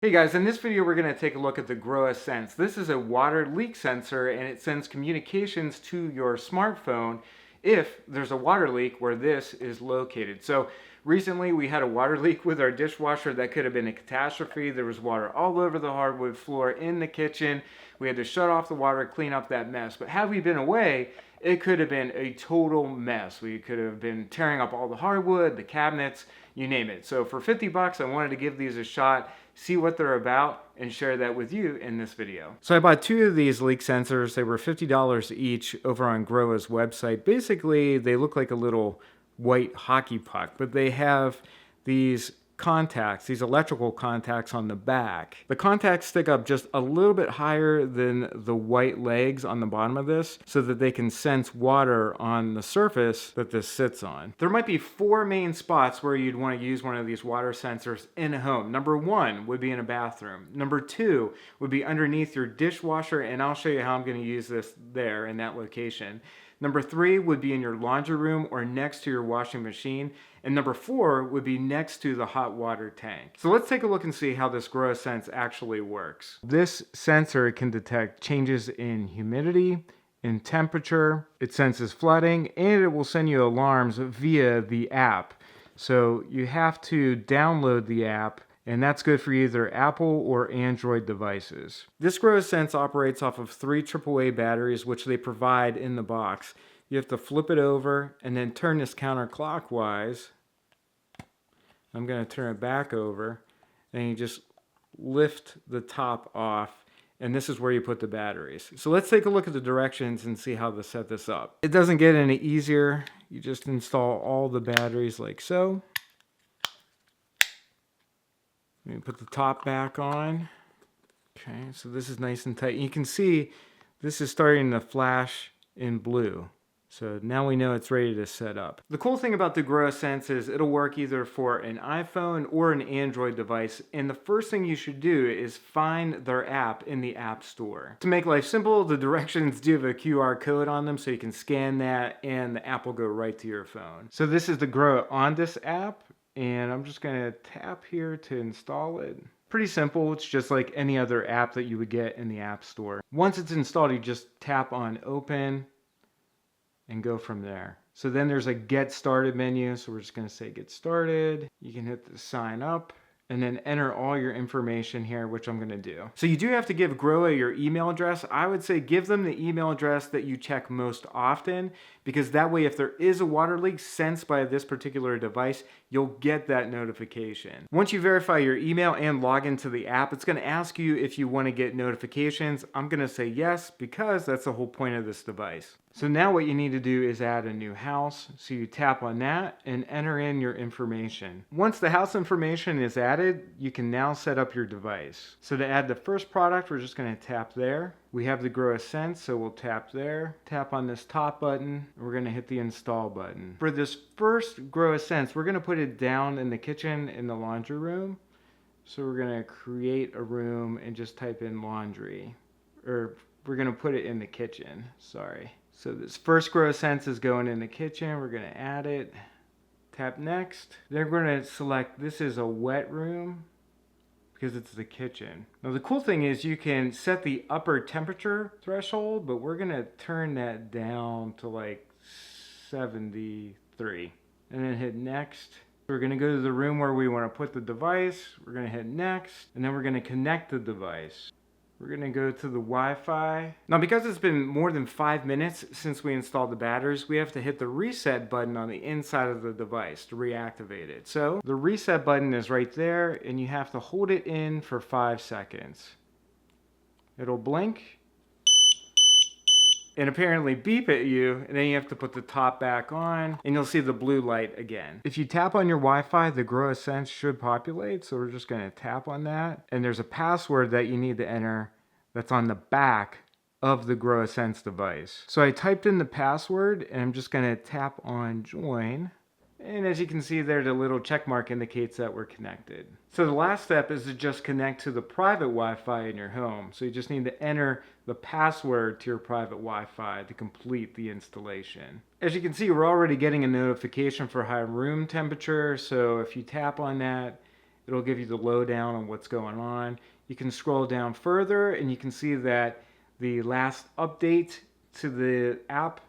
Hey guys, in this video we're going to take a look at the Grohe Sense. This is a water leak sensor and it sends communications to your smartphone if there's a water leak where this is located. So recently we had a water leak with our dishwasher that could have been a catastrophe. There was water all over the hardwood floor in the kitchen. We had to shut off the water, clean up that mess. But had we been away, it could have been a total mess. We could have been tearing up all the hardwood, the cabinets, you name it. So for 50 bucks, I wanted to give these a shot, see what they're about, and share that with you in this video. So I bought two of these leak sensors. They were $50 each over on Grohe's website. Basically, they look like a little white hockey puck, but they have these contacts, these electrical contacts on the back. The contacts stick up just a little bit higher than the white legs on the bottom of this so that they can sense water on the surface that this sits on. There might be four main spots where you'd want to use one of these water sensors in a home. Number one would be in a bathroom. Number two would be underneath your dishwasher, and I'll show you how I'm going to use this there in that location. Number three would be in your laundry room or next to your washing machine. And number four would be next to the hot water tank. So let's take a look and see how this Grohe Sense actually works. This sensor can detect changes in humidity, in temperature, it senses flooding, and it will send you alarms via the app. So you have to download the app, and that's good for either Apple or Android devices. This Grohe Sense operates off of 3 AAA batteries, which they provide in the box. You have to flip it over and then turn this counterclockwise. I'm going to turn it back over, and you just lift the top off, and this is where you put the batteries. So let's take a look at the directions and see how to set this up. It doesn't get any easier. You just install all the batteries like so. Let me put the top back on. Okay, so this is nice and tight. You can see this is starting to flash in blue. So now we know it's ready to set up. The cool thing about the Grohe Sense is it'll work either for an iPhone or an Android device. And the first thing you should do is find their app in the App Store. To make life simple, the directions do have a QR code on them, so you can scan that and the app will go right to your phone. So this is the Grohe On This app, and I'm just gonna tap here to install it. Pretty simple, it's just like any other app that you would get in the App Store. Once it's installed, you just tap on Open and go from there. So then there's a Get Started menu, so we're just gonna say Get Started. You can hit the Sign Up, and then enter all your information here, which I'm gonna do. So you do have to give Grohe your email address. I would say give them the email address that you check most often, because that way if there is a water leak sensed by this particular device, you'll get that notification. Once you verify your email and log into the app, it's gonna ask you if you wanna get notifications. I'm gonna say yes, because that's the whole point of this device. So now what you need to do is add a new house. So you tap on that and enter in your information. Once the house information is added, you can now set up your device. So to add the first product, we're just gonna tap there. We have the Grohe Sense, so we'll tap there. Tap on this top button, and we're gonna hit the install button. For this first Grohe Sense, we're gonna put it down in the kitchen in the laundry room. So we're gonna create a room and just type in laundry. Or we're gonna put it in the kitchen, sorry. So this first Grohe Sense is going in the kitchen. We're gonna add it. Tap next. Then we're gonna select this is a wet room because it's the kitchen. Now the cool thing is you can set the upper temperature threshold, but we're gonna turn that down to like 73. And then hit next. We're gonna go to the room where we wanna put the device. We're gonna hit next, and then we're gonna connect the device. We're gonna go to the Wi-Fi. Now because it's been more than 5 minutes since we installed the batteries, we have to hit the reset button on the inside of the device to reactivate it. So the reset button is right there, and you have to hold it in for 5 seconds. It'll blink and apparently beep at you, and then you have to put the top back on, and you'll see the blue light again. If you tap on your Wi-Fi, the Grohe Sense should populate, so we're just gonna tap on that, and there's a password that you need to enter that's on the back of the Grohe Sense device. So I typed in the password, and I'm just gonna tap on join. And as you can see there, the little check mark indicates that we're connected. So the last step is to just connect to the private Wi-Fi in your home. So you just need to enter the password to your private Wi-Fi to complete the installation. As you can see, we're already getting a notification for high room temperature. So if you tap on that, It'll give you the lowdown on what's going on. You can scroll down further and you can see that the last update to the app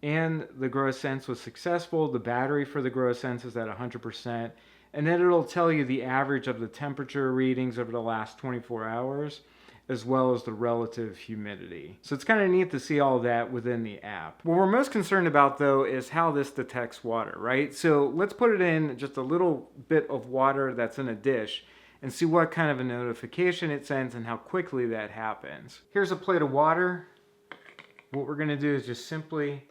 and the Grohe Sense was successful. The battery for the Grohe Sense is at 100%. And then it'll tell you the average of the temperature readings over the last 24 hours, as well as the relative humidity. So it's kind of neat to see all that within the app. What we're most concerned about though is how this detects water, right? So let's put it in just a little bit of water that's in a dish and see what kind of a notification it sends and how quickly that happens. Here's a plate of water. What we're gonna do is just simply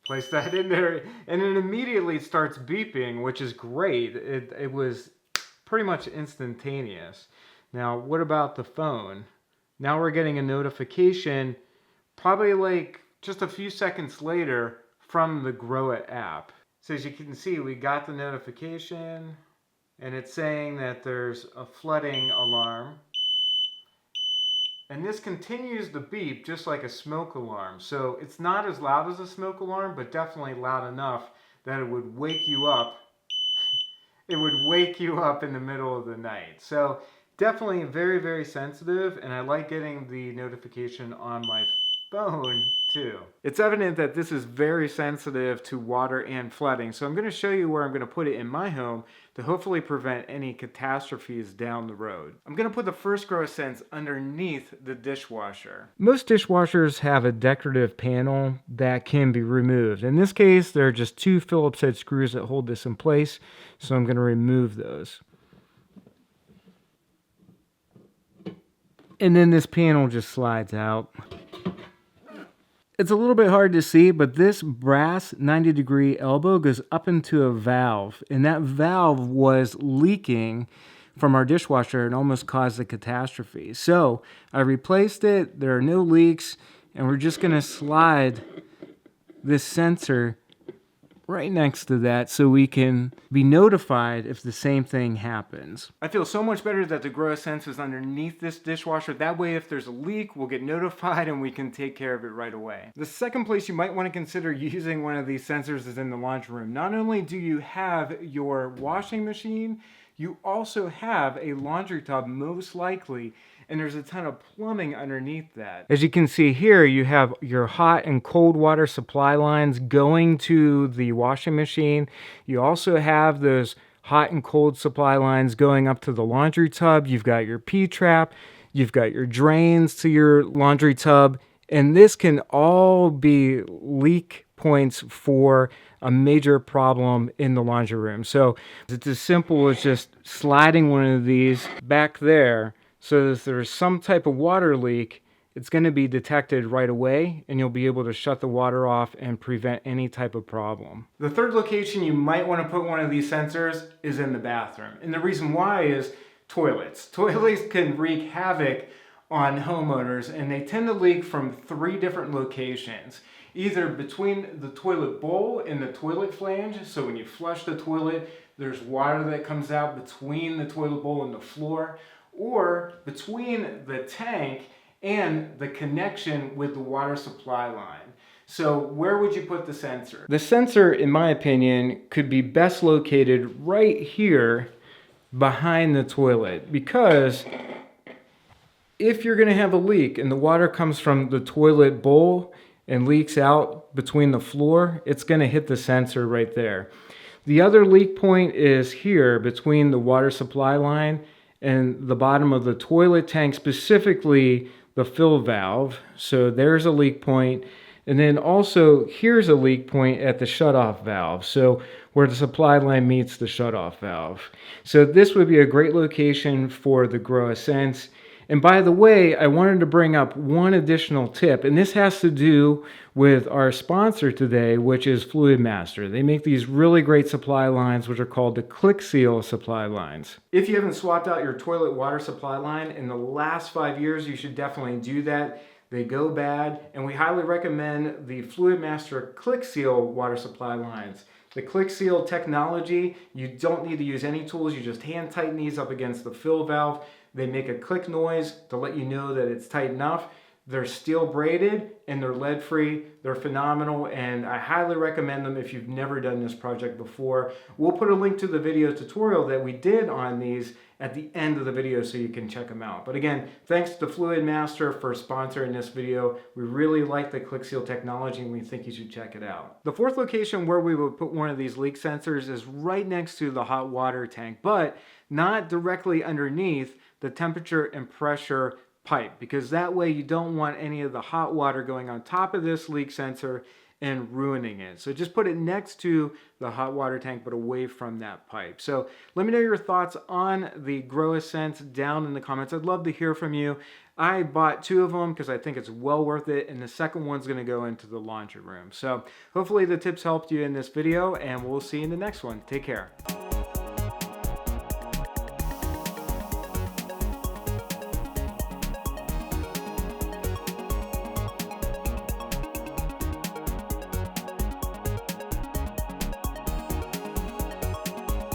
place that in there, and it immediately starts beeping, which is great. It was pretty much instantaneous. Now, what about the phone? Now we're getting a notification probably like just a few seconds later from the Grohe app. So as you can see, we got the notification and it's saying that there's a flooding alarm. And this continues to beep just like a smoke alarm. So it's not as loud as a smoke alarm, but definitely loud enough that it would wake you up. It would wake you up in the middle of the night. So definitely very, very sensitive, and I like getting the notification on my phone too. It's evident that this is very sensitive to water and flooding, so I'm going to show you where I'm going to put it in my home to hopefully prevent any catastrophes down the road. I'm going to put the first Grohe Sense underneath the dishwasher. Most dishwashers have a decorative panel that can be removed. In this case, there are just 2 Phillips head screws that hold this in place, so I'm going to remove those. And then this panel just slides out. It's a little bit hard to see, but this brass 90-degree elbow goes up into a valve, and that valve was leaking from our dishwasher and almost caused a catastrophe. So I replaced it, there are no leaks, and we're just going to slide this sensor right next to that so we can be notified if the same thing happens. I feel so much better that the Grohe Sense is underneath this dishwasher. That way if there's a leak, we'll get notified and we can take care of it right away. The second place you might want to consider using one of these sensors is in the laundry room. Not only do you have your washing machine, you also have a laundry tub most likely, and there's a ton of plumbing underneath that. As you can see here, you have your hot and cold water supply lines going to the washing machine. You also have those hot and cold supply lines going up to the laundry tub. You've got your P-trap, you've got your drains to your laundry tub, and this can all be leak points for a major problem in the laundry room. So it's as simple as just sliding one of these back there, so if there's some type of water leak, it's going to be detected right away and you'll be able to shut the water off and prevent any type of problem. The third location you might want to put one of these sensors is in the bathroom. And the reason why is toilets. Toilets can wreak havoc on homeowners, and they tend to leak from 3 different locations. Either between the toilet bowl and the toilet flange, so when you flush the toilet, there's water that comes out between the toilet bowl and the floor, or between the tank and the connection with the water supply line. So where would you put the sensor? The sensor, in my opinion, could be best located right here behind the toilet, because if you're going to have a leak and the water comes from the toilet bowl and leaks out between the floor, it's going to hit the sensor right there. The other leak point is here between the water supply line and the bottom of the toilet tank, specifically the fill valve. So there's a leak point. And then also here's a leak point at the shutoff valve. So where the supply line meets the shutoff valve. So this would be a great location for the Grohe Sense. And by the way, I wanted to bring up one additional tip, and this has to do with our sponsor today, which is Fluid Master. They make these really great supply lines, which are called the Click Seal supply lines. If you haven't swapped out your toilet water supply line in the last 5 years, you should definitely do that. They go bad, and we highly recommend the Fluid Master Click Seal water supply lines. The Click Seal technology, you don't need to use any tools, you just hand tighten these up against the fill valve. They make a click noise to let you know that it's tight enough. They're steel braided and they're lead free. They're phenomenal and I highly recommend them if you've never done this project before. We'll put a link to the video tutorial that we did on these at the end of the video so you can check them out. But again, thanks to Fluid Master for sponsoring this video. We really like the ClickSeal technology and we think you should check it out. The fourth location where we would put one of these leak sensors is right next to the hot water tank, but not directly underneath the temperature and pressure pipe, because that way you don't want any of the hot water going on top of this leak sensor and ruining it. So just put it next to the hot water tank but away from that pipe. So let me know your thoughts on the Grohe Sense down in the comments. I'd love to hear from you. I bought 2 of them because I think it's well worth it, and the second one's going to go into the laundry room. So hopefully the tips helped you in this video, and we'll see you in the next one. Take care.